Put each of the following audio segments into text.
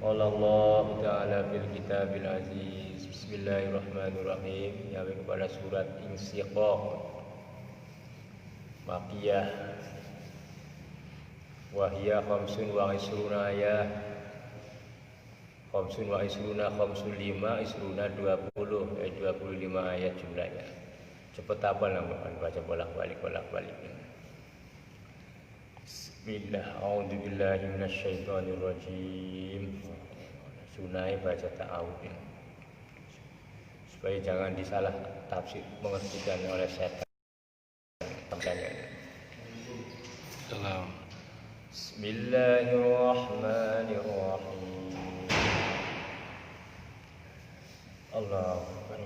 Qala Allah Ta'ala fil Kitabil Aziz. Bismillahirrahmanirrahim. Nyampe kepada surat Insyiqaq Makkiyah. Wa hiya khamsun wa isruna ayat. Khamsun wa isruna khamsun lima isruna 20 25 ayat jumlahnya. Cepat hafal namun baca bolak-balik. Bismillah, a'udzubillahi minasyaitonirrajim. Sunai baca ta'awudz supaya jangan disalah tafsir mengertikan oleh setan. Salam. Bismillahirrahmanirrahim. Allahu Akbar.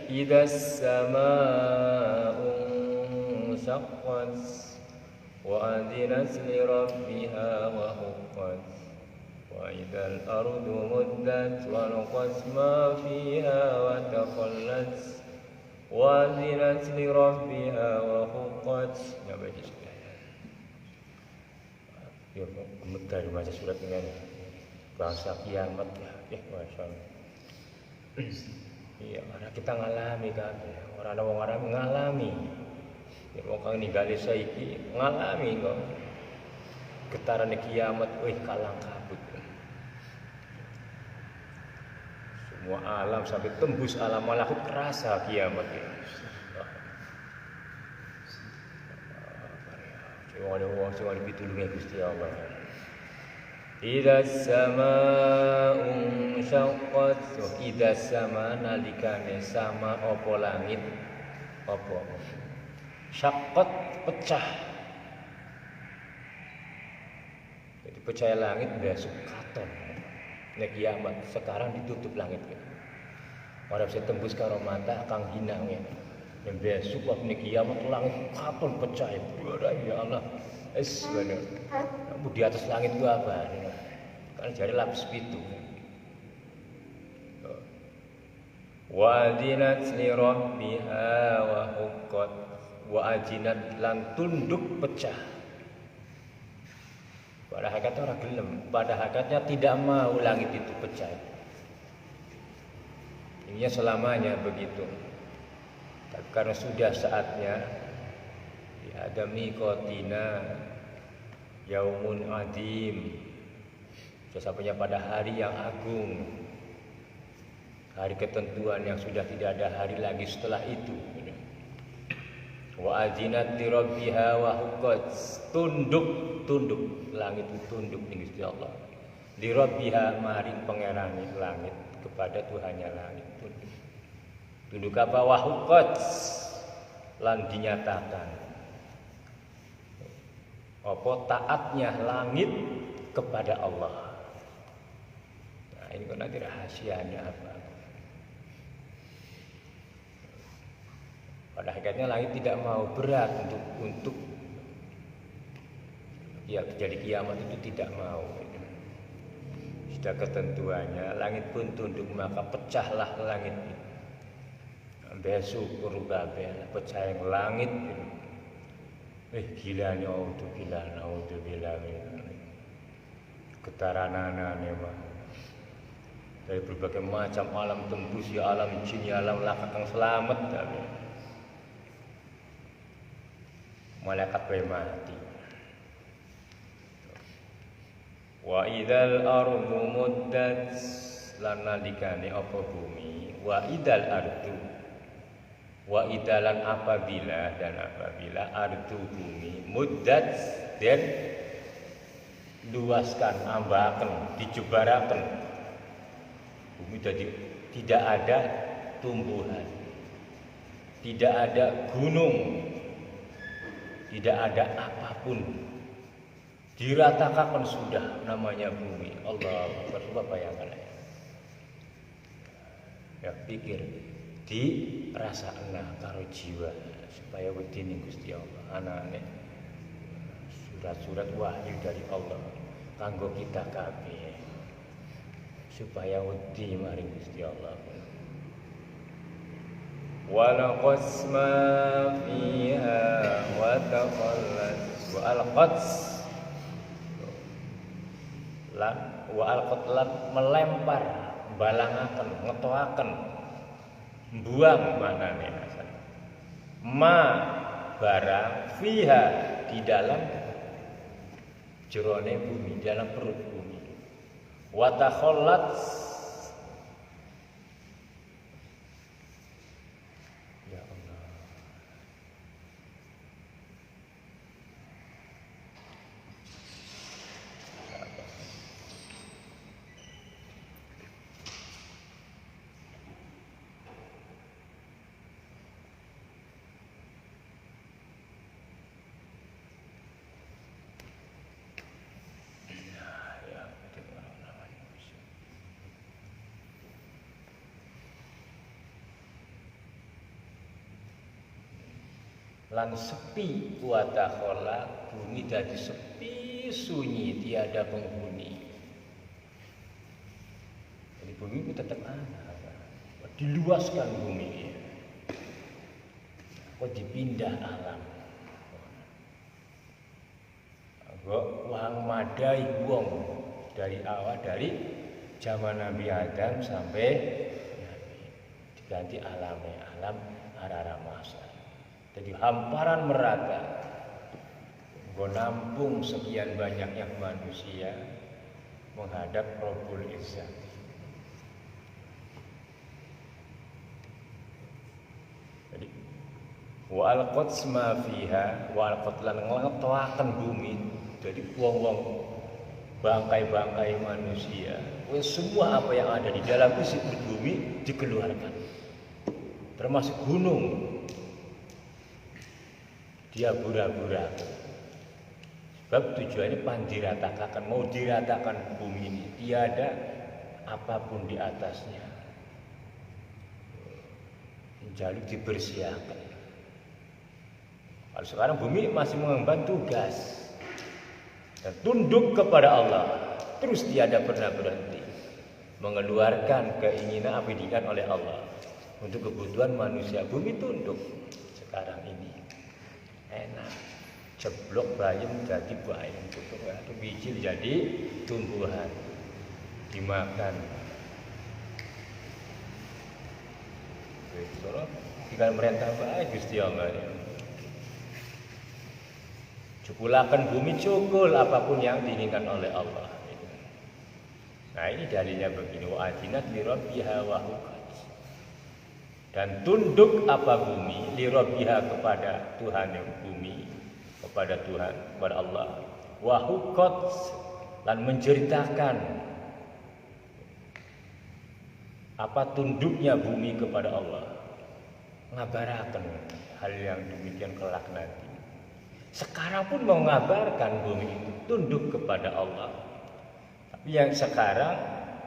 Idas samaa'u syaqqat wa adinat li rabbiha wa huqqat wa idal ardu muddat wa nuqat ma fiha wa taqallat wa adinat li rabbiha wa huqqat. Ya baca sudah. Yuk gemetar baca surat dengan bahasa kiamat ya. Masya Allah. Iya, karena kita ngalami kan, orang ngalami. Ya, wong ninggali saiki ngalami kok. Getaran kiamat, kalang kabut. Semua alam sampai tembus alam malakut kerasa kiamat ya. Cuma ada wong cuma ditulungi Gusti Allah. Idas samaa'u syaqqat. Idas sama nalikane sama apa langit apa syaqqat pecah. Jadi pecah langit besok katon nek kiamat sekarang ditutup langit gitu. Ora bisa tembus karo mata kang hina ya. Nek besok waktu nek kiamat langit katon pecah. Ya Allah. Bener. Kamu di atas langit itu apa? Kan jari lapis pitu. Wa adinat li rabbiha wa huqqat. Wa ajinat lan tunduk pecah. Pada hakikatnya orang gelem, pada hakikatnya tidak mau langit itu pecah. Ininya selamanya begitu. Tapi karena sudah saatnya ada miqatina yaumun adim, sesampainya pada hari yang agung, hari ketentuan yang sudah tidak ada hari lagi setelah itu. Wa adzinat li rabbiha wa huqqat. Tunduk langit itu tunduk ning Gusti Allah. Li rabbiha maring pangerane langit kepada Tuhannya langit tunduk. Tunduk apa? Wa huqqat lan dinyatakan apa taatnya langit kepada Allah. Nah, ini kan nanti rahasianya apa? Pada hakikatnya langit tidak mau berat untuk ya terjadi kiamat itu tidak mau. Sudah ketentuannya, langit pun tunduk maka pecahlah langit. Besok kabeh pecah yang langit. Gila naudzubillah getaranane mah dari berbagai macam alam tembus ya alam jin ya alam lakak yang selamat tapi malaikat bae mati. Wa idzal ardu muddat lan nalikane apa bumi wa idzal ardu wa idalan apabila ardu bumi muddat dan luaskan ambaken dijebaraken bumi jadi tidak ada tumbuhan, tidak ada gunung, tidak ada apapun, diratakan sudah namanya bumi. Allah coba bayangkan ya pikir dirasakna karo jiwa supaya wedi ning Gusti Allah. Anane surat-surat wahyu dari Allah kanggo kita kabeh supaya wedi maring Gusti Allah. Wa laqas ma fiha wa taqallat wa alqat lan wa alqat lan melempar balangaken ngetoaken buang manane asal ma barang fiha di dalam jerone bumi dalam perut bumi wa takhallat ya Allah lan sepi wa takhallat bumi dadi sepi sunyi tiada penghuni. Jadi bumi itu tetap ada. Diluaskan bumi. Kok dipindah alam. Kok wang madai wong dari awal dari zaman Nabi Adam sampai diganti alamnya alam arara masa. Jadi hamparan merata menampung sekian banyaknya manusia menghadap Rabbul Izzat. Jadi wa alqat ma fiha wa alqat lan ngetoaken bumi jadi wong-wong bangkai-bangkai manusia. Semua apa yang ada di dalam isi bumi dikeluarkan. Termasuk gunung. Dia pura-pura. Sebab tujuannya diratakan, mau diratakan bumi ini. Tiada apapun di atasnya. Jalur dibersihkan. Kalau sekarang bumi masih mengemban tugas dan tunduk kepada Allah, terus tiada pernah berhenti mengeluarkan keinginan apa yang diinginkan oleh Allah untuk kebutuhan manusia. Bumi tunduk sekarang ini. Enak jeblok bayam jadi bayam tutup atau biji jadi tumbuhan dimakan gitu loh tinggal merentah baik Gusti Allah ya. Cukulakan bumi cukul apapun yang diinginkan oleh Allah gitu. Nah ini dalilnya begini wa adinat li rabbiha wa hukat dan tunduk apa bumi li rabbiha kepada Tuhan yang bumi kepada Tuhan kepada Allah wa hukat dan menceritakan apa tunduknya bumi kepada Allah ngabarakan hal yang demikian kelak nanti. Sekarang pun mau ngabarkan bumi itu tunduk kepada Allah. Tapi yang sekarang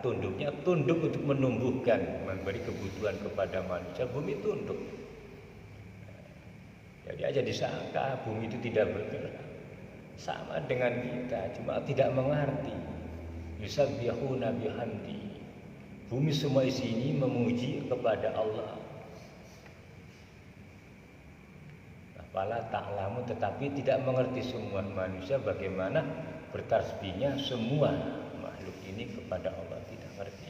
tunduknya tunduk untuk menumbuhkan, memberi kebutuhan kepada manusia. Bumi tunduk. Jadi aja disangka bumi itu tidak bergerak. Sama dengan kita, cuma tidak mengerti. Yusabbihuna bihamdi. Bumi semua isi ini memuji kepada Allah. Fala ta'lamu tetapi tidak mengerti semua manusia bagaimana bertasbihnya semua makhluk ini kepada Allah tidak mengerti.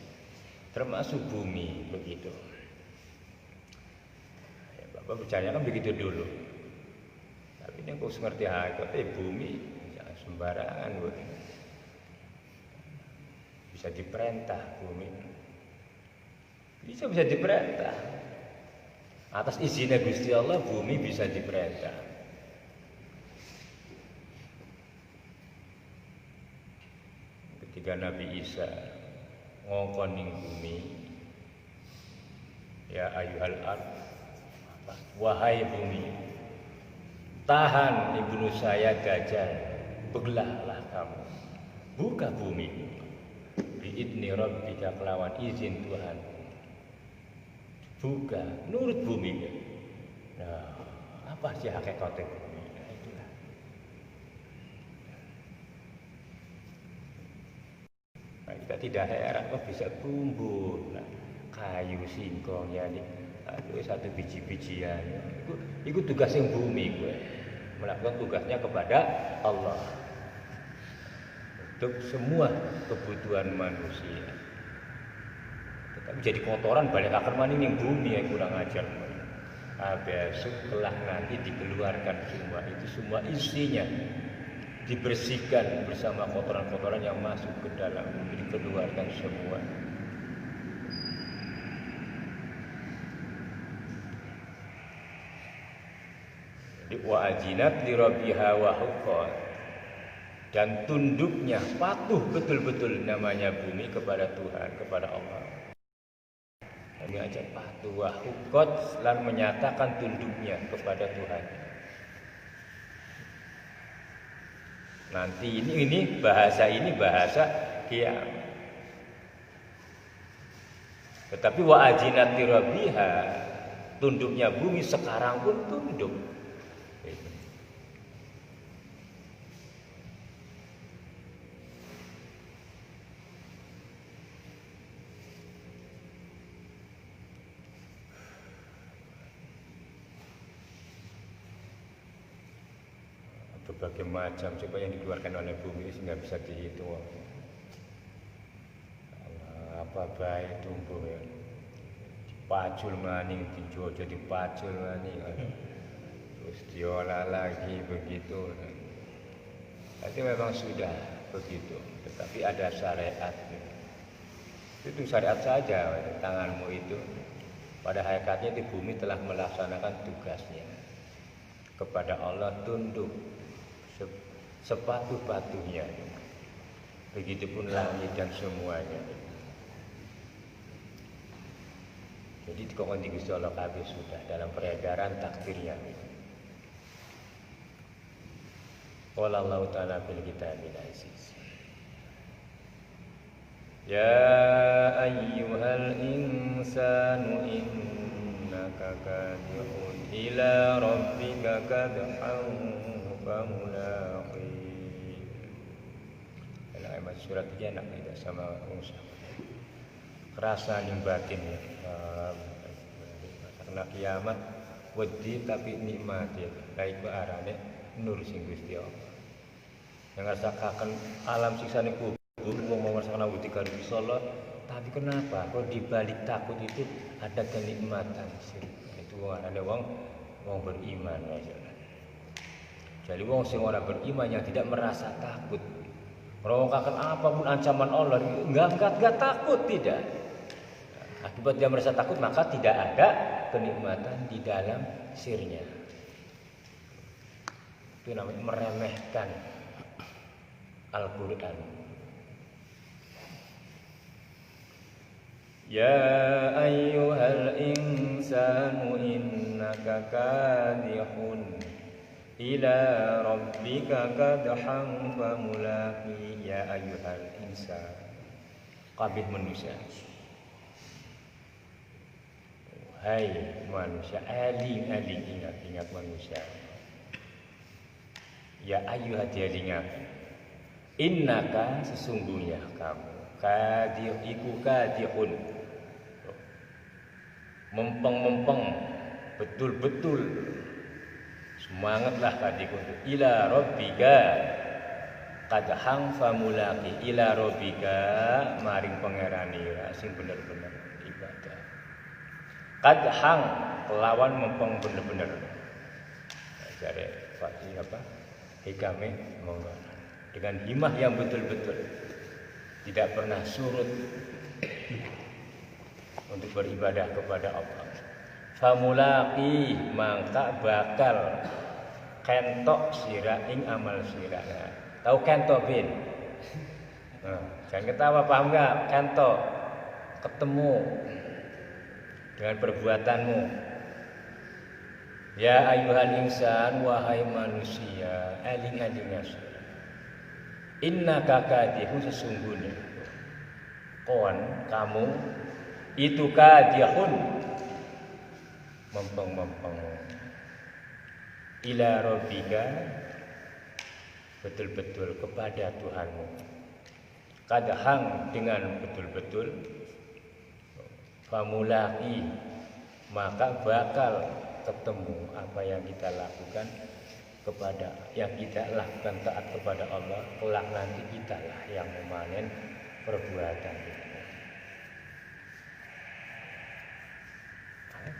Termasuk bumi begitu. Ya, Bapak bicaranya kan begitu dulu. Tapi ini kok ngerti hakikat bumi jangan sembarangan Bu. Bisa diperintah bumi. Bisa diperintah. Atas izinnya Gusti Allah bumi bisa diperintah. Ketika Nabi Isa ngongkoning bumi, ya ayyuhal ard, wahai bumi, tahan ibnu saya Dajjal, begelahlah kamu, buka bumi, biidni rabbika kelawan izin Tuhan. Buka, nurut bumi. Nah, apa sih hakikatnya bumi? Nah, itulah. Nah, kita tidak heran kok bisa tumbuh. Nah, kayu singkong ya nih. Aduh, satu biji-bijian. Itu tugas yang bumi gue. Melakukan tugasnya kepada Allah. untuk semua kebutuhan manusia. Tetapi jadi kotoran balik akar maning ning bumi yang kurang ajar. Besok kelak nanti dikeluarkan semua itu, semua isinya dibersihkan bersama kotoran-kotoran yang masuk ke dalam bumi, dikeluarkan semua. Wa ajinat li rabbiha wa huqqat, dan tunduknya patuh betul-betul namanya bumi kepada Tuhan, kepada Allah. Kami ajak patuh wa huqqat, lan menyatakan tunduknya kepada Tuhan. Nanti ini bahasa kiamat. Tetapi wa ajinat li rabbiha, tunduknya bumi sekarang pun tunduk. Berbagai macam coba yang dikeluarkan oleh bumi ini nggak bisa dihitung. Apa baik tumbuh ya, dipacul maning, dijojo dipacul maning, terus diolah lagi begitu. Jadi memang sudah begitu, tetapi ada syariat. Itu syariat saja, tanganmu itu pada hakikatnya di bumi telah melaksanakan tugasnya kepada Allah, tunduk sepatu-patuhnya. Begitupun langit dan semuanya. Jadi dikongkon di Gusti Allah kabeh sudah dalam peredaran takdirnya. Qala Allah Ta'ala fil kitabil aziz. Ya ayyuhal insanu innaka kadihun ila rabbika kadhan famulaqi. Ayat surat ini enak tidak sama Musa. Kerasa ning batin ya. Karena kiamat wedi tapi nikmat ya. Baik arane nur sing Gusti Allah. Yang ngrasakaken alam siksane kubur mau ngrasakaken wedi karo Gusti Allah, tapi kenapa kok di balik takut itu ada kenikmatan sih. Itu arane wong beriman aja. Jadi wong sing ora beriman yang tidak merasa takut, merokakan apapun ancaman Allah, enggak takut, tidak. Akibat dia merasa takut, maka tidak ada kenikmatan di dalam sirnya. Itu namanya meremehkan Al-Quran. Ya ayyuhal insanu innaka kadihun ila rabbika kadhan famulaqi. Ya ayyuhal insan, kabeh manusia. Hai manusia, aling ingat manusia. Ya ayyuhal insan, innaka sesungguhnya kamu kadihun, mempeng betul-betul semangatlah kadihun ila rabbika kadhang famulaqi. Ila rabbika maring pangerane sing bener-bener ibadah. Kadhang lawan mempeng bener-bener. Jare Fatih apa? Hikame monggo. Dengan himah yang betul-betul, tidak pernah surut untuk beribadah kepada Allah. Famulaqi, mangka bakal kentok sira ing amal sira. Tahu kentok bin? Jangan ketawa, paham enggak? Kentok ketemu dengan perbuatanmu. Ya ayyuhal insan, wahai manusia, aling-aling asur. Innaka kadihun, sesungguhnya kamu itu kadihun, mempeng ila rabbika, betul-betul kepada Tuhanmu. Kadhang, dengan betul-betul. Famulaqi, maka bakal ketemu apa yang kita lakukan kepada yang kita lakukan taat kepada Allah, kelak nanti kitalah yang memanen perbuatan kita.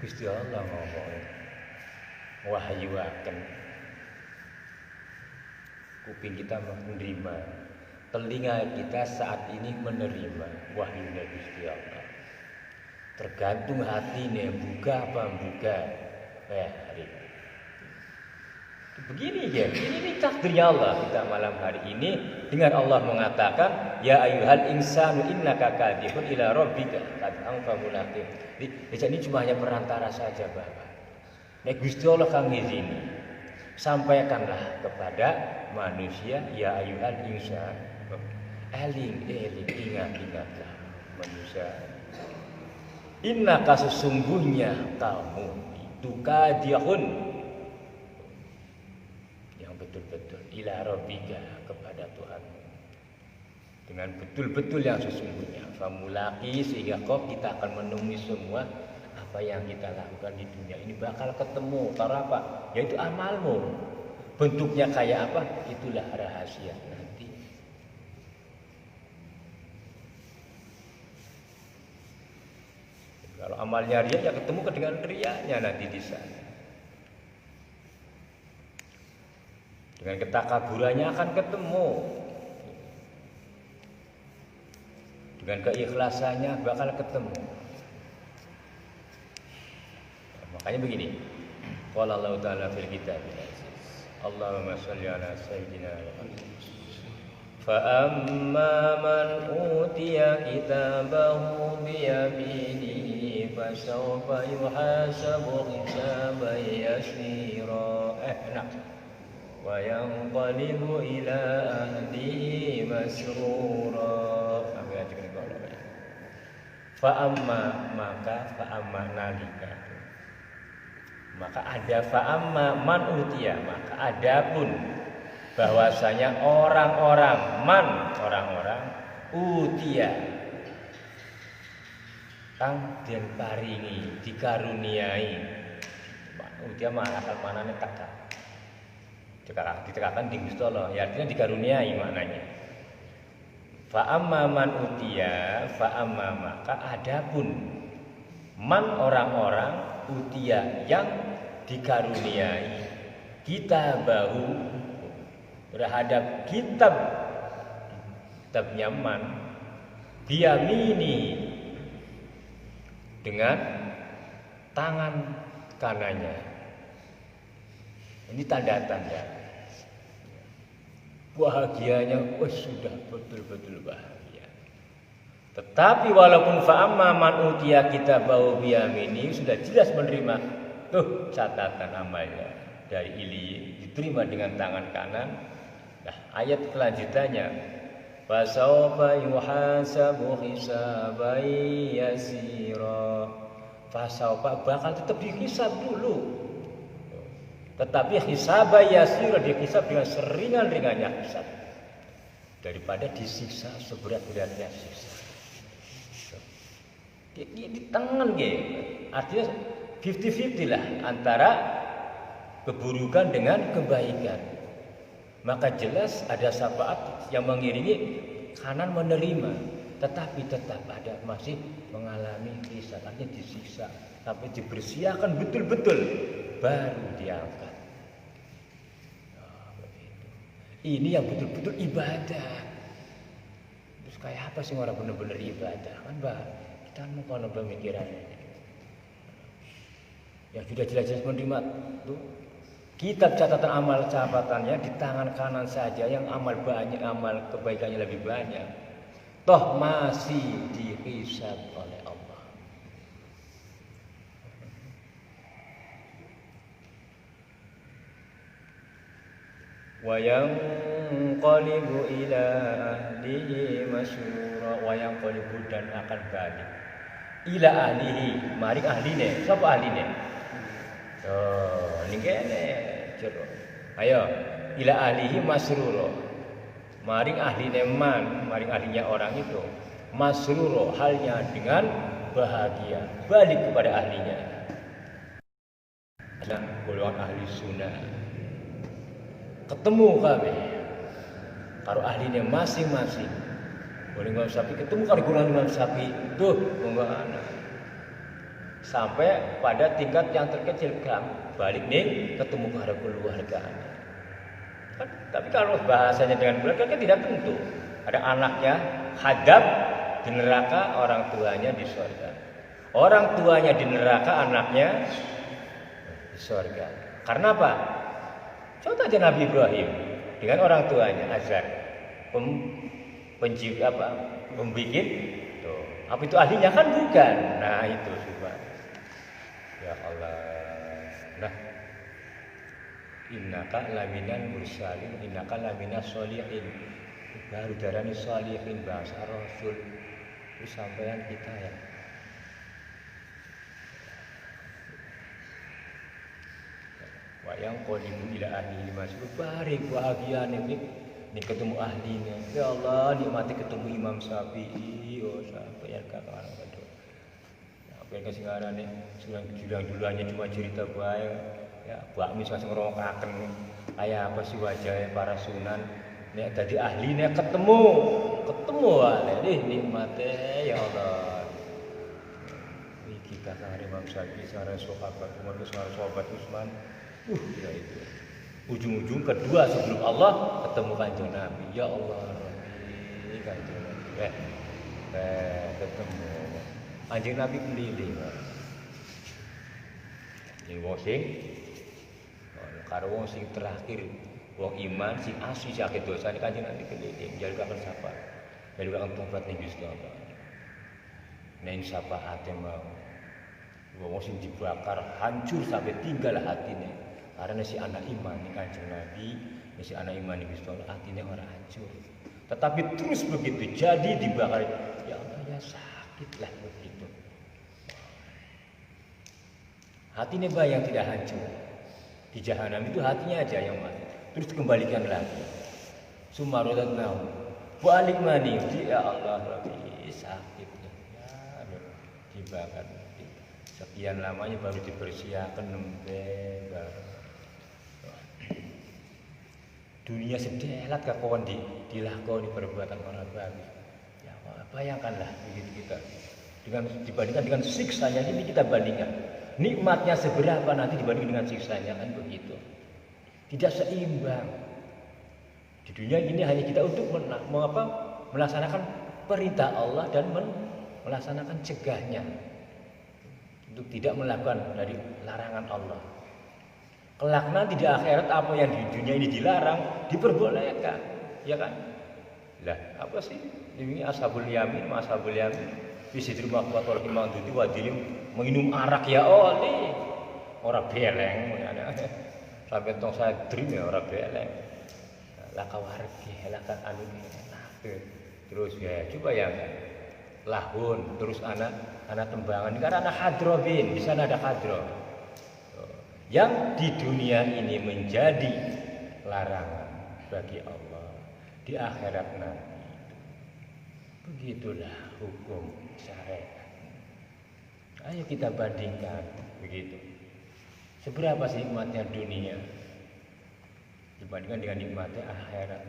Gusti Allah ngomong wahyuaken, kuping kita menerima, telinga kita saat ini menerima wahyunya Gusti Allah. Tergantung hatinya buka apa buka hari. Begini ya, ini takdirnya Allah kita malam hari ini dengan Allah mengatakan ya ayyuhal insanu innaka kadhibun ila rabbika qad anfa mulaqim. Jadi ini cuma hanya perantara saja Bapak. Nek Gusti Allah kang ngizini, sampaikanlah kepada manusia ya ayyuhal insan. Ingatlah manusia. Innaka sesungguhnya kamu itu kadhibun betul-betul ila rabbika kepada Tuhanmu dengan betul-betul yang sesungguhnya famulaki sehingga kita akan menemui semua apa yang kita lakukan di dunia ini bakal ketemu karena apa? Yaitu amalmu bentuknya kayak apa? Itulah rahasia nanti. Kalau amalnya ria ya ketemu dengan rianya nanti di sana. Dengan ketakaburannya akan ketemu. Dengan keikhlasannya bakal ketemu. Makanya begini. Qala Allah Ta'ala fil kitab. Allahumma shalli ala sayyidina Muhammad. Fa amma man utiya kitabahu bi yaminihi fa sawfa yuhasabu hisaban yasira. Enak. Wa yanqalibu ila ahlihi masrura. Sampai aja kene kok. Fa amma maka fa amma nalika. Maka ada fa amma man utiya, maka adapun bahwasanya orang-orang utiya kang den paringi dikaruniai. Utiya mana asal manane kata ditekankan di Gusti Allah, ya artinya dikaruniai maknanya. Fa amma man utiya, fa amma maka adapun man orang-orang utiya yang dikaruniai kitabahu terhadap kitabnya man biyamini dengan tangan kanannya. Ini tanda-tanda bahagianya, sudah betul-betul bahagia. Tetapi walaupun fa'amma man utiya kitabahu biyamini sudah jelas menerima tuh catatan amalnya dari Ili diterima dengan tangan kanan. Nah, ayat kelanjutannya fasawfa yuhasabu hisaban yasira. Fasawfa bakal tetap dihisab dulu. Tetapi hisaba yasir dihisab dengan seringan-ringannya hisab daripada disiksa seberat-beratnya siksa. Di tangan artinya 50-50 lah antara keburukan dengan kebaikan. Maka jelas ada syafaat yang mengiringi kanan menerima, tetapi tetap ada masih mengalami hisab, artinya disiksa sampai dibersihkan betul-betul baru diangkat. Ini yang betul-betul ibadah. Terus kayak apa sih orang benar-benar ibadah? Kan Mbak, kita mau kono pemikirannya. Yang sudah jelas-jelas menerima tuh kitab catatan amal catatannya di tangan kanan saja, yang amal banyak, amal kebaikannya lebih banyak. Toh masih dihisab oleh Allah. Wa yanqalibu ila ahlihi masrura. Wa yanqalibu dan akan balik ila ahlihi maring ahline. Sapa ahline? Ning kene jero. Ayo ila ahlihi masrura. Maring ahline man, maring ahlinya orang itu masrura, halnya dengan bahagia, balik kepada ahlinya. Nah, golongan ahli sunnah ketemu kabeh karo ahline masing-masing. Boleh Imam Syafi'i ketemu karo guru Imam Syafi'i. Tuh, monggo ana. Sampai pada tingkat yang terkecil balik nih ketemu karo keluarga. Kan, tapi kalau bahasanya dengan keluarga kan tidak tentu. Ada anaknya hadap di neraka, orang tuanya di surga. Orang tuanya di neraka, anaknya di surga. Karena apa? Contoh aja Nabi Ibrahim dengan orang tuanya Azar, pembikin. Tuh, apa itu ahlinya kan bukan? Nah itu coba. Ya Allah. Nah, innaka laminan mursalin, innaka laminas sholihin. Baru darani sholihin bahasa Rasul. Terus sampean kita ya. Wayang qolibu ila ahli masuk bareng bahagia nih ketemu ahlinya. Ya Allah, nikmati ketemu Imam Syafi'i. Oh, sampean kakak orang itu. Sampean kasih ngarane sudah duluannya cuma cerita bae. Ya, bakmi sing ngrongkaken kaya apa sih wajahnya para sunan. Nek dadi ahline ketemu wae nikmate ya Allah. Iki kakak Imam Syafi'i sareng sahabat Umar sareng sahabat Utsman. Ya itu. Ujung-ujung kedua sebelum Allah ketemu kanjeng Nabi. Ya Allah, Rabbi kanjeng Nabi. Ketemu. Kanjeng Nabi keliling. Yang wong karo wong sing terakhir, wong iman sing asli sakit dosa ini kanjeng Nabi keliling. Jalukaken sapa? Jalukaken tobat ning Gusti Allah. Ning syafaate mau. Wong sing dibakar hancur sampai tinggal hatine. Karena si anak iman ini kanjeng Nabi, si anak iman ini Gusti Allah hatinya orang hancur. Tetapi terus begitu jadi dibakar, ya Allah ya sakitlah begitu. Hatinya bayang tidak hancur. Di jahanam itu hatinya aja yang mati. Terus dikembalikan lagi. Sumarodatnahu. Balik mani, ya Allah Rabbi sakitnya. Ya, dibakar. Sekian lamanya baru dibersihkan baru. Dunia sedelat kawan dilakoni perbuatan orang bagus. Ya bayangkanlah begitu kita dibandingkan dengan siksanya ini kita bandingkan nikmatnya seberapa nanti dibanding dengan siksanya kan begitu. Tidak seimbang. Di dunia ini hanya kita untuk melaksanakan perintah Allah dan melaksanakan cegahnya untuk tidak melakukan dari larangan Allah. Kelak nanti di akhirat apa yang di dunia ini dilarang diperbolehkan, ya kan? Lah, apa sih? Ini ashabul yamin, bisa terima kuatul imam itu wadilim minum arak ya oli. Orang beleng, sampai tong saya dream ya orang beleng. Lah kawargi, lah kan anu terus ya coba ya lahun terus anak tembangan ini kan anak hadrobin, di sana ada hadro. Yang di dunia ini menjadi larangan bagi Allah di akhirat nanti. Begitulah hukum syariat. Ayo kita bandingkan begitu. Seberapa sih nikmatnya dunia dibandingkan dengan nikmatnya akhirat.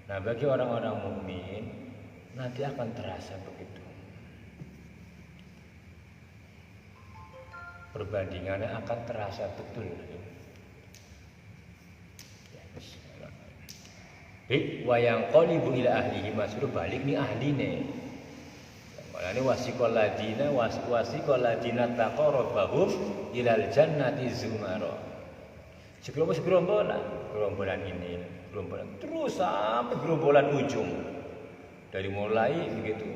Nah, bagi orang-orang mukmin nanti akan terasa begitu. Perbandingannya akan terasa betul. Wayang qolibu ila ahlihi masuk balik ni ahline. Malane wasiqal ladina taqarrabahum ilal jannati zumara. Gerombolan ini, terus sampai gerombolan ujung. Dari mulai begitu.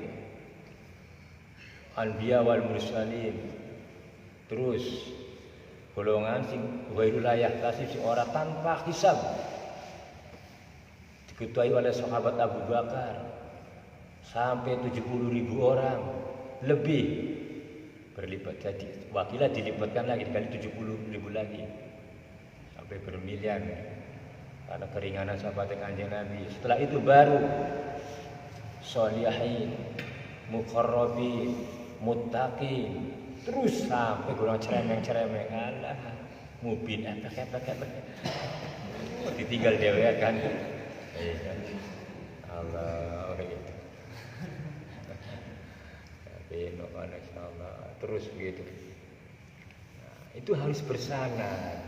Anbiya wal mursalin. Terus golongan sing ghairul kasih sing ora tanpa hisab diketuai oleh sahabat Abu Bakar sampai 70.000 orang lebih berlipat, jadi wakilah dilipatkan lagi dikali 70.000 lagi sampai bermiliar karena keringanan sahabat Kanjeng Nabi. Setelah itu baru sholihin, muqarrabin, muttaqin, terus sampai golongan ceremeng-ceremeng Allah mubin ditinggal dewek kan. Iya. Allah gitu. Tapi mana insyaallah terus begitu. Nah, itu harus bersandar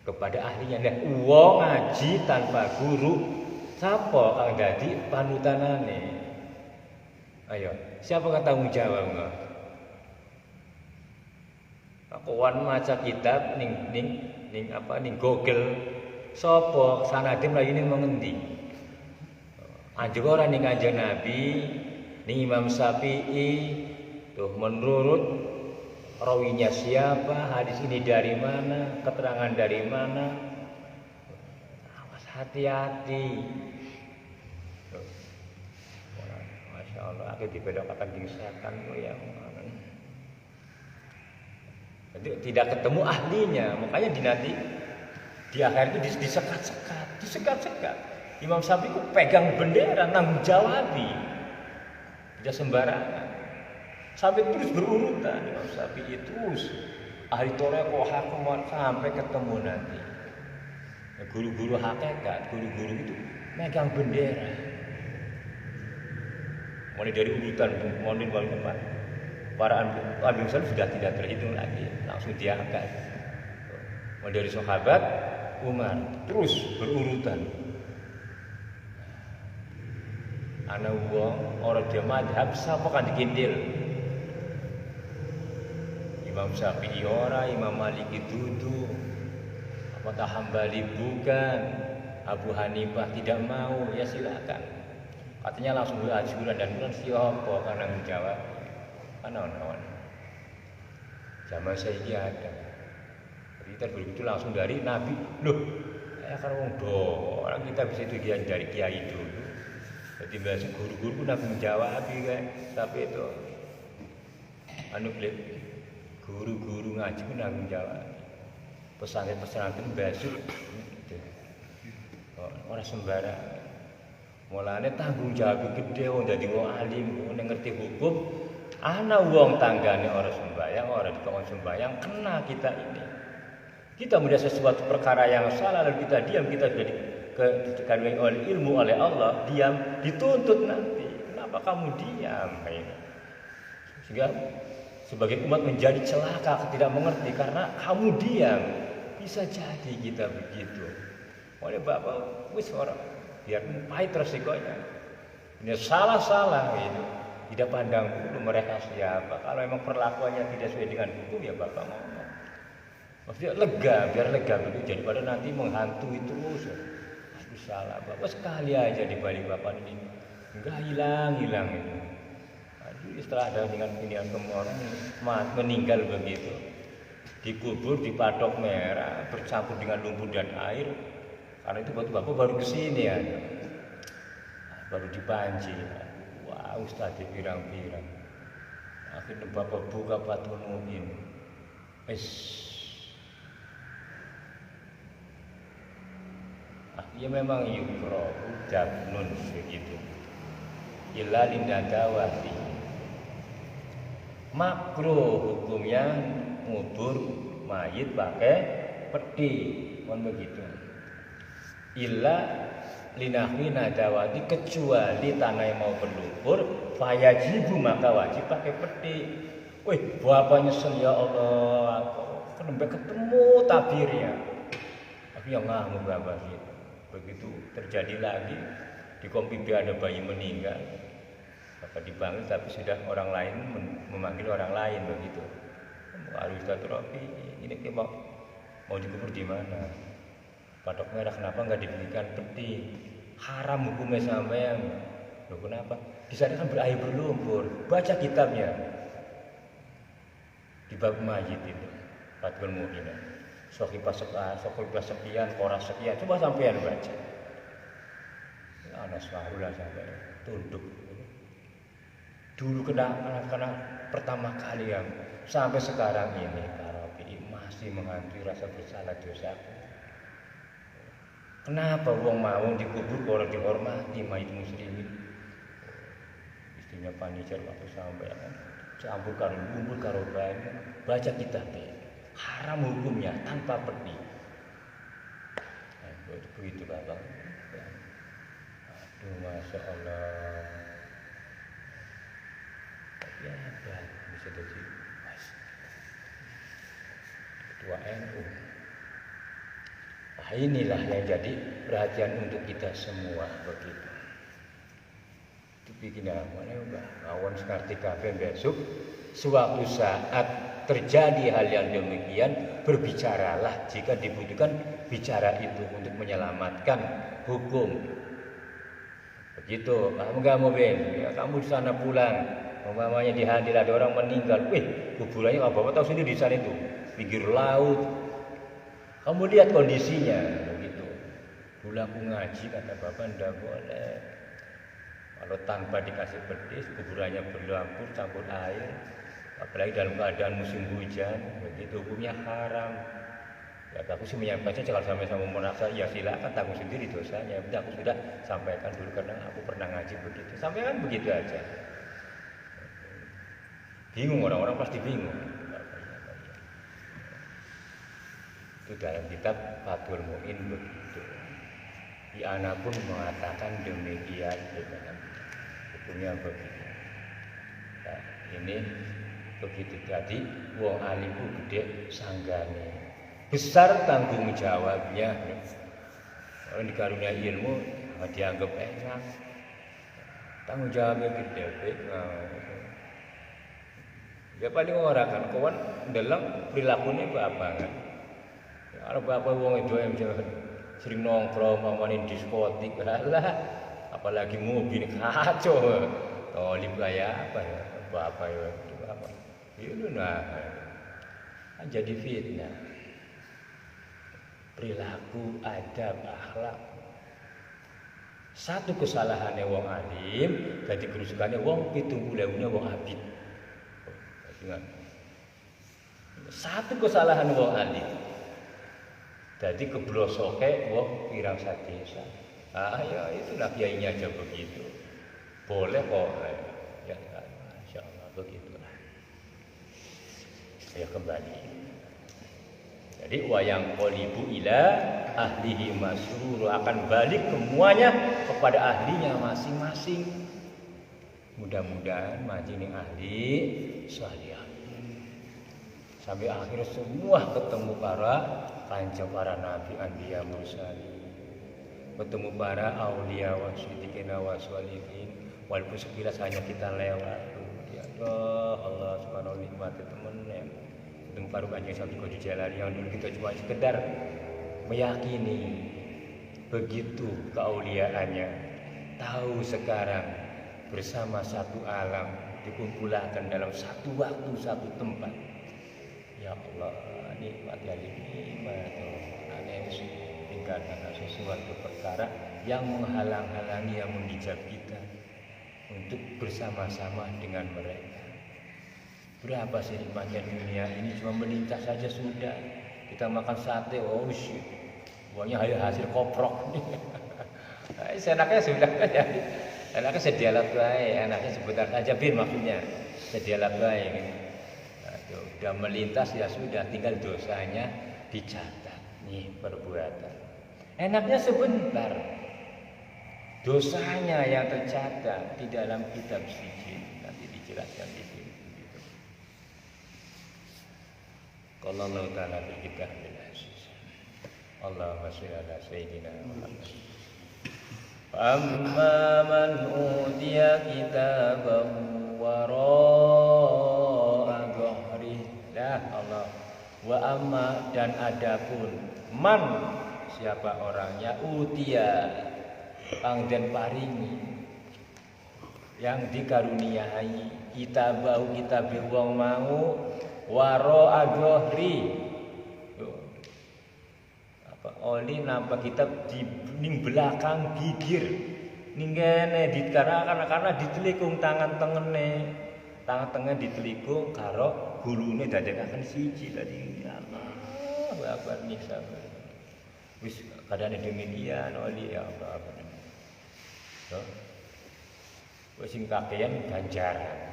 kepada ahlinya. Nah, wong ngaji tanpa guru sapa kang dadi panutanane? Ayo, siapa yang tanggung jawab nggak? Aku wan maca kitab ning Google sapa sanadé mlayune mengendi? Anjur ora ning Kanjeng Nabi, ning Imam Syafi'i, tuh menurut rawinya siapa, hadis ini dari mana, keterangan dari mana. Awas hati-hati. Masya Allah, akhirnya dibedakan diusahakan yang jadi tidak ketemu ahlinya, makanya nanti di akhir itu disekat. Imam Syafi'i itu pegang bendera, tanggung jawabi, tidak sembarangan. Sampai terus berurutan Imam Syafi'i terus ahli Thoreko Hakamah sampai ketemu nanti. Ya, guru-guru hakikat, guru-guru itu megang bendera. Mulai dari urutan mulai paling depan. Para Nabi Muhammad sudah tidak terhitung lagi, langsung diangkat. Mulai dari sahabat Umar terus berurutan. Ana wong ora dia madhab sapa kan dikindil. Imam Syafi'i ora, Imam Malik dudu. Apakah Hambali bukan? Abu Hanifah tidak mau, ya silakan. Katanya langsung ajuran dan bukan siapa karena menjawab. Kawan-kawan. Zaman saya ini ada. Kita begitu langsung dari Nabi. Loh, ya kan orang kita bisa itu dari kiai dulu. Jadi bahasa guru-guru pun Nabi menjawab kan. Tapi itu guru-guru ngaji pun Nabi menjawab. Pesantren basuk gitu. Orang sembarang. Mulane tanggung jawab gede wong dadi wong alim, wong ngerti hukum. Ana wong tanggane ora sembayang, ora dikon sembayang, kena kita ini. Kita melihat sesuatu perkara yang salah lalu kita diam, kita sudah dikandungi oleh ilmu oleh Allah, diam, dituntut nanti. Kenapa kamu diam? Sehingga sebagai umat menjadi celaka, tidak mengerti karena kamu diam. Bisa jadi kita begitu. Oleh Bapak wis ora biar pahit resikonya. Ini salah gitu. Tidak pandang dulu mereka siapa. Kalau memang perlakuannya tidak sesuai dengan hukum ya Bapak ngomong. Maksudnya lega, biar lega begitu. Jadi pada nanti menghantui terus. Aduh salah Bapak sekali aja di balik Bapak ini. Enggak hilang itu. Aduh setelah ada dengan pilihan kemauan meninggal begitu. Dikubur di patok merah bercampur dengan lumpur dan air. Karena itu Bapak baru kesini ya. Baru dibanjir. Wah, Ustaz pirang-pirang. Akhirnya Bapak buka Fathul Mu'in. Akhirnya memang yukro jabnun begitu. Illa lindadawati. Makruh hukumnya ngubur mayit pakai peti, kan begitu. Illa linahwi nadawati kecuali tanah yang mau berlumpur fayajibu maka wajib pakai peti. Wih, Bapak nyesel ya Allah, kenapa ketemu tabirnya. Tapi yang ngamuk Bapak gitu. Begitu terjadi lagi di Kompipi ada bayi meninggal. Bapak dipanggil tapi sudah orang lain memanggil orang lain begitu. Harus Rofi, ini mau dikubur di mana? Patok merah kenapa nggak diberikan peti? Haram hukumnya sampean. Loh kenapa? Di sana kan berair berlumpur. Baca kitabnya. Di bab majid itu. Fathul Mu'in. Sokhifah sekian, koras sekian. Coba sampean baca. Anas Fahrullah sampai tunduk. Dulu kena pertama kali yang sampai sekarang ini Karapi masih menghantui rasa bersalah dosa. Kenapa wong mau dikubur orang dihormati mayit muslimin? Istrinya panijar waktu sampai campur karo lumpur karo banyu, baca kitabnya. Haram hukumnya tanpa peti. Begitu Bapak. Aduh, Masya Allah. Ya, bisa jadi ketua NU. Nah, inilah yang jadi perhatian untuk kita semua begitu. Itu bikin mana Mbak? Awan sekarti kafe besok. Suatu saat terjadi hal yang demikian, berbicaralah jika dibutuhkan bicara itu untuk menyelamatkan hukum. Begitu, kamu nggak mau ya kamu di sana pulang. Umpamanya di Hadil ada orang meninggal, kuburannya kalau Bapak tahu sendiri di sana itu, pinggir laut. Kamu lihat kondisinya, begitu. Dulu aku ngaji kata Bapak ndak boleh. Kalau tanpa dikasih pedis, kuburannya berlumpur campur air, apalagi dalam keadaan musim hujan, begitu hukumnya haram. Ya aku sih menyampaikan kalau sama-sama merasa ya silakan tanggung sendiri dosanya. Udah aku sudah sampaikan dulu karena aku pernah ngaji begitu. Sampaikan begitu aja. Bingung orang-orang pasti bingung. Itu dalam kitab Fathul Mu'in begitu. Ana pun mengatakan demikian dalam hukumnya begitu. Nah, ini begitu tadi wong alim ku gede sanggane. Besar tanggung jawabnya. Orang dikaruniai ilmu dianggap enak. Tanggung jawabnya gede. Ya paling orang kan kawan dalam perilakunya apa kan. Kalau bapak wong itu yang sering nongkrong ngomongin diskotik lah, apalagi mobil kacau. Tolib kayak apa ya? Apa ya? Itu apa? Itu nah jadi fitnah. Perilaku, adab, akhlak. Satu kesalahannya wong alim, jadi kerusakannya wong 70.000-nya wong abid. Satu kesalahan wong alim, jadi keblosoknya wong pirang sadesa. Ya itulah kiainya aja begitu. Boleh kok. Ya, Masya Allah begitulah. Ya kembali. Jadi wayang qolibu ila ahlihi masrur, akan balik semuanya kepada ahlinya masing-masing. Mudah-mudahan majini ahli salihah. Sampai akhir semua ketemu para para nabi, anbiya, mursalin. Ketemu para aulia wa siddiqina wa sholihin. Walaupun sekilas hanya kita lewat. Ya Allah subhanahu nikmati temennya. Ketemu para kanjeng Nabi Qadi Jalali yang dulu kita cuma sekedar meyakini begitu keauliaannya. Tahu sekarang bersama satu alam dikumpulkan dalam satu waktu, satu tempat. Ya Allah, nikmat ya nikmat. Aneh tinggalkan sesuatu perkara yang menghalang-halangi, yang menghijab kita untuk bersama-sama dengan mereka. Berapa sih nikmatnya dunia ini, cuma melintas saja sudah. Kita makan sate, oh shit, buahnya hasil koprok. Enaknya sudah jadi. Enaknya sedialah baik, enaknya sebentar saja bin maksudnya. Sedialah baik. Sudah melintas ya sudah, tinggal dosanya dicatat nih perbuatan. Enaknya sebentar, dosanya yang tercatat di dalam kitab sijil nanti dijelaskan di sini. Gitu. Qala Allah Ta'ala fil kitabil aziz. Allahumma sholli ala sayyidina Muhammad. Amma man utiya kitabahu wara'a dhahri. Ya Allah. Wa amma dan adapun man siapa orangnya utiya kang den paringi yang dikaruniai kitabahu kitabe wong mau wara'a dhahri. Oli nampak kitab di belakang gigir ninggene karena ditelikung tangan tengene ditelikung karo gulune dadekaken siji tadi. Allah Akbar niksa wis kadane demikian oli ya Allah to wis sing kakean ganjaran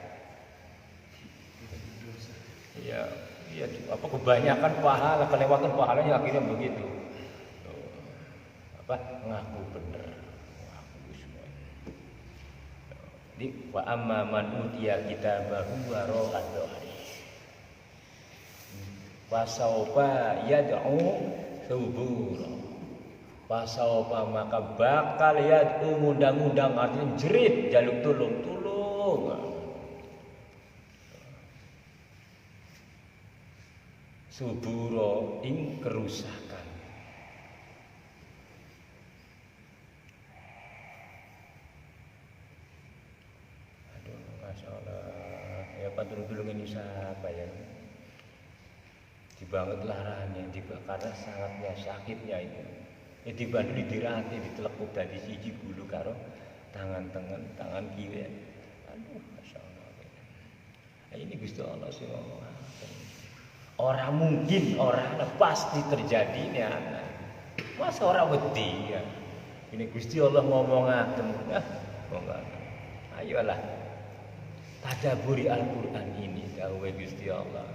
ya apa kebanyakan pahala kelewatan pahalanya akhirnya begitu. apa ngaku bener, ngaku semua. Jadi wa amma man utiya kitabahu wara'a dhahri fasaufa yad'u subura. Fasaufa maka bakal yad'u ngundang-undang artinya jerit jaluk tulung. Suburo ing kerusakan. Aduh, masya Allah. Ya patulung ini siapa ya? Dibanget larannya, karena sangatnya sakitnya itu. Ya dibantu dirantai, ditelekuk dari siji bulu karo tangan kiri. Aduh, masya Allah. Nah, ini Gusti Allah sih ngomong. Orang mungkin, orang pasti terjadi ini anak. Masa orang wedi ya. Ini Gusti Allah ngomongaken. Ayolah. Tadaburi Al-Qur'an ini dawuh Gusti Allah.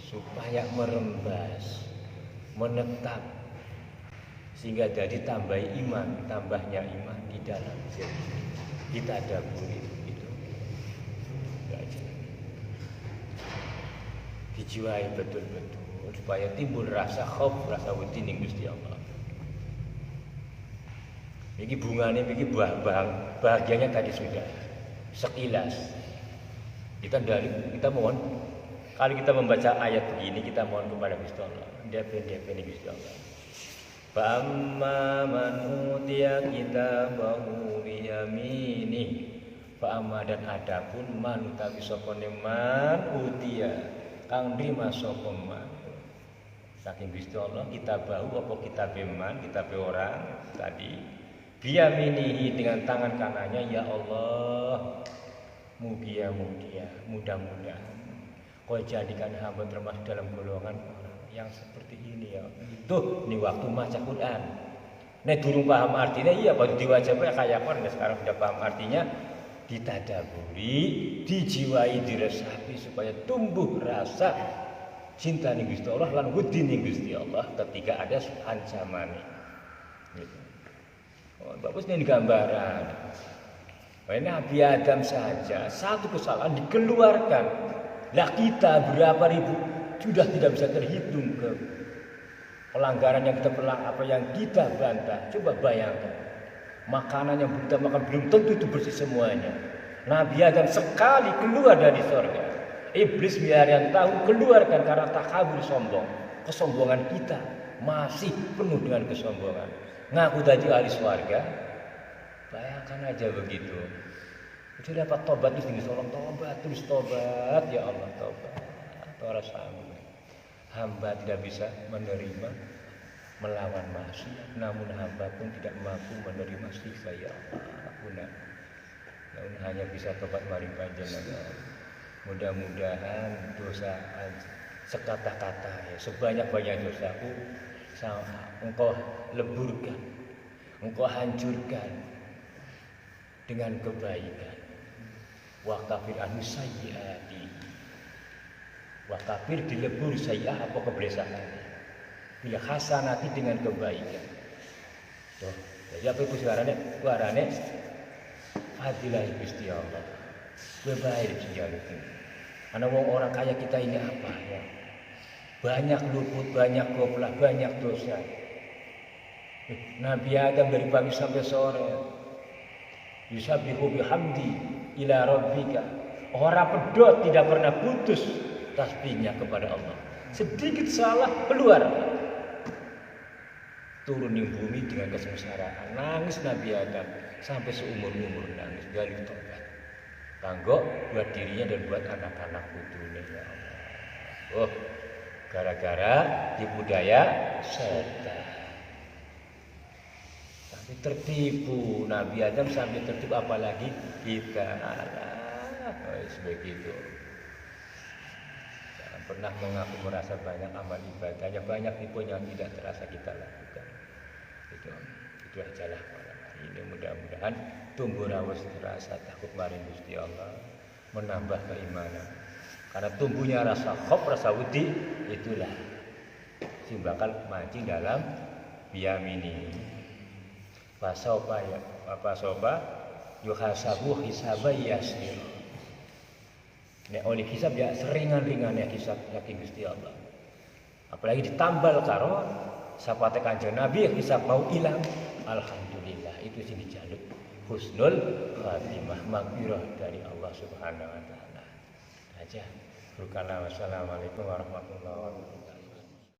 Supaya merembas, menetap sehingga jadi tambahnya iman di dalam diri. Kita tadaburi itu. Dijiwai betul-betul supaya timbul rasa khauf, rasa wedi ning Gusti Allah. Iki bungane iki bahagianya tadi sudah sekilas. Kita mohon kali kita membaca ayat begini kita mohon kepada Gusti Allah. Depen Gusti Allah. Fa amma man utiya kitabahu bi yaminihi. Fa amma dan adapun man utawi sapa man utiya kang nrima sapa man saking Gusti Allah kita bau apa kita beman kita be orang tadi biyaminihi dengan tangan kanannya ya Allah mudah-mudahan kau jadikan hamba termasuk dalam golongan orang yang seperti ini ya itu ini waktu maca Quran nek durung paham artinya iya baru diwaca kayak apa sekarang sudah paham artinya ditadaburi, dijiwai, diresapi supaya tumbuh rasa cinta ning Gusti Allah lan wedi ning Gusti Allah ketika ada ancaman. Gitu. Oh, bagus nih gambaran. Nabi Adam saja satu kesalahan dikeluarkan. Lah kita berapa ribu sudah tidak bisa terhitung ke pelanggaran yang kita bantah. Coba bayangkan. Makanan yang kita makan belum tentu itu bersih semuanya. Nabi Adam sekali keluar dari surga. Iblis biar yang tahu keluarkan karena takabur sombong. Kesombongan kita masih penuh dengan kesombongan. Ngaku tadi ahli surga. Bayangkan aja begitu. Itu dapat tobat di sini tolong tobat terus tobat ya Allah tobat. Ora sanggup. Hamba tidak bisa menerima melawan maksiat, namun hamba pun tidak mampu menerima siksa ya Allah. Namun hanya bisa tobat maring panjenengan. Mudah-mudahan dosa sekata-kata ya, sebanyak-banyak dosaku engkau leburkan, engkau hancurkan dengan kebaikan. Wa kafir anhu sayyiati. Wa kafir dilebur sayyi'ah apa kebiasaan. Bila hasanati dengan kebaikan. Tuh, jadi apa itu suarane? Fadilah Gusti Allah. Bebaik sejarah. Karena orang kaya kita ini apa ya? Banyak luput, banyak goblok, banyak dosa. Nabi Adam dari pagi sampai sore. Yusabbihu bihamdi ila rabbika. Orang pedot tidak pernah putus tasbihnya kepada Allah. Sedikit salah keluar. Turun di bumi dengan kesengsaraan. Nangis Nabi Adam sampai seumur-umur nangis dari tobat. Kanggo buat dirinya dan buat anak-anak putune ya Allah. Oh, gara-gara tipu daya setan. Tapi tertipu Nabi Adam sampai tertipu apalagi kita. Begitu. Jangan pernah mengaku merasa banyak amal ibadahnya, banyak tipu yang tidak terasa kita lakukan. Itu ajalah malam hari ini mudah-mudahan tumbuh rawas rasa takut maring Gusti Allah, menambah keimanan. Karena tumbuhnya rasa khauf, rasa wedi itulah si bakal mancing dalam biyamini. Fasoba ya, fasoba yuhasabu hisaban yasir. Nek oleh hisab ya seringan-ringannya hisab yakin Gusti Allah. Apalagi ditambal karo sapate Kanjeng Nabi hisab mau ilang. Alhamdulillah itu sing dijaluk husnul khatimah, maghfirah dari Allah Subhanahu wa taala. Aja. Wassalamualaikum warahmatullahi wabarakatuh.